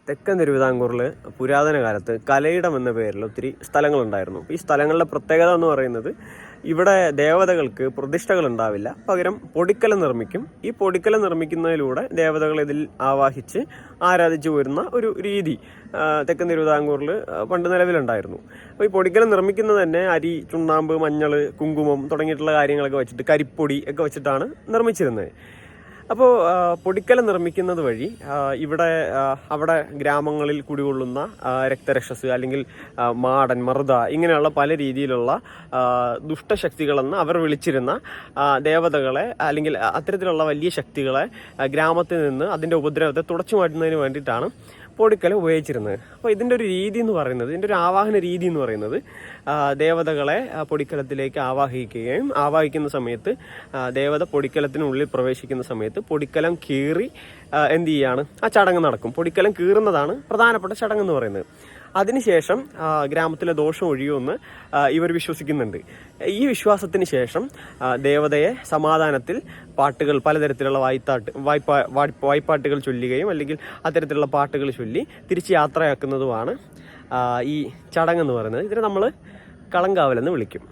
തെക്കൻ തിരുവിതാംകൂറിൽ പുരാതന കാലത്ത് കലയിടം എന്ന പേരിൽ ഒത്തിരി സ്ഥലങ്ങളുണ്ടായിരുന്നു. ഈ സ്ഥലങ്ങളുടെ പ്രത്യേകത എന്ന് പറയുന്നത് ഇവിടെ ദേവതകൾക്ക് പ്രതിഷ്ഠകൾ ഉണ്ടാവില്ല, പകരം പൊടിക്കലം നിർമ്മിക്കും. ഈ പൊടിക്കലം നിർമ്മിക്കുന്നതിലൂടെ ദേവതകളെ ഇതിൽ ആവാഹിച്ച് ആരാധിച്ചു വരുന്ന ഒരു രീതി തെക്കൻ തിരുവിതാംകൂറിൽ പണ്ട് നിലവിലുണ്ടായിരുന്നു. അപ്പോൾ ഈ പൊടിക്കലം നിർമ്മിക്കുന്നത് തന്നെ അരി, ചുണ്ണാമ്പ്, മഞ്ഞൾ, കുങ്കുമം തുടങ്ങിയിട്ടുള്ള കാര്യങ്ങളൊക്കെ വെച്ചിട്ട്, കരിപ്പൊടി ഒക്കെ വെച്ചിട്ടാണ് നിർമ്മിച്ചിരുന്നത്. അപ്പോൾ പൊടിക്കലം നിർമ്മിക്കുന്നത് വഴി അവിടെ ഗ്രാമങ്ങളിൽ കുടികൊള്ളുന്ന രക്തരക്ഷസ് അല്ലെങ്കിൽ മാടൻ, മറുത ഇങ്ങനെയുള്ള പല രീതിയിലുള്ള ദുഷ്ടശക്തികളെന്ന് അവർ വിളിച്ചിരുന്ന ദേവതകളെ അല്ലെങ്കിൽ അത്തരത്തിലുള്ള വലിയ ശക്തികളെ ഗ്രാമത്തിൽ നിന്ന് അതിൻ്റെ ഉപദ്രവത്തെ തുടച്ചു മാറ്റുന്നതിന് വേണ്ടിയിട്ടാണ് പൊടിക്കലം ഉപയോഗിച്ചിരുന്നത്. അപ്പോൾ ഇതിൻ്റെ ഒരു രീതി എന്ന് പറയുന്നത്, ഇതിൻ്റെ ഒരു ആവാഹന രീതി എന്ന് പറയുന്നത്, ദേവതകളെ പൊടിക്കലത്തിലേക്ക് ആവാഹിക്കുന്ന സമയത്ത് ദേവത പൊടിക്കലത്തിനുള്ളിൽ പ്രവേശിക്കുന്ന സമയത്ത് പൊടിക്കലം കീറി എന്ത് ചെയ്യാണ്, ആ ചടങ്ങ് നടക്കും. പൊടിക്കലം കീറുന്നതാണ് പ്രധാനപ്പെട്ട ചടങ്ങെന്ന് പറയുന്നത്. അതിനുശേഷം ഗ്രാമത്തിലെ ദോഷം ഒഴിയുമെന്ന് ഇവർ വിശ്വസിക്കുന്നുണ്ട്. ഈ വിശ്വാസത്തിന് ശേഷം ദേവതയെ സമാധാനത്തിൽ പാട്ടുകൾ, പലതരത്തിലുള്ള വായ്പാട്ടുകൾ ചൊല്ലുകയും അല്ലെങ്കിൽ അത്തരത്തിലുള്ള പാട്ടുകൾ ചൊല്ലി തിരിച്ച് യാത്രയാക്കുന്നതുമാണ് ഈ ചടങ്ങെന്ന് പറയുന്നത്. ഇതിനെ നമ്മൾ കളങ്കാവലെന്ന് വിളിക്കും.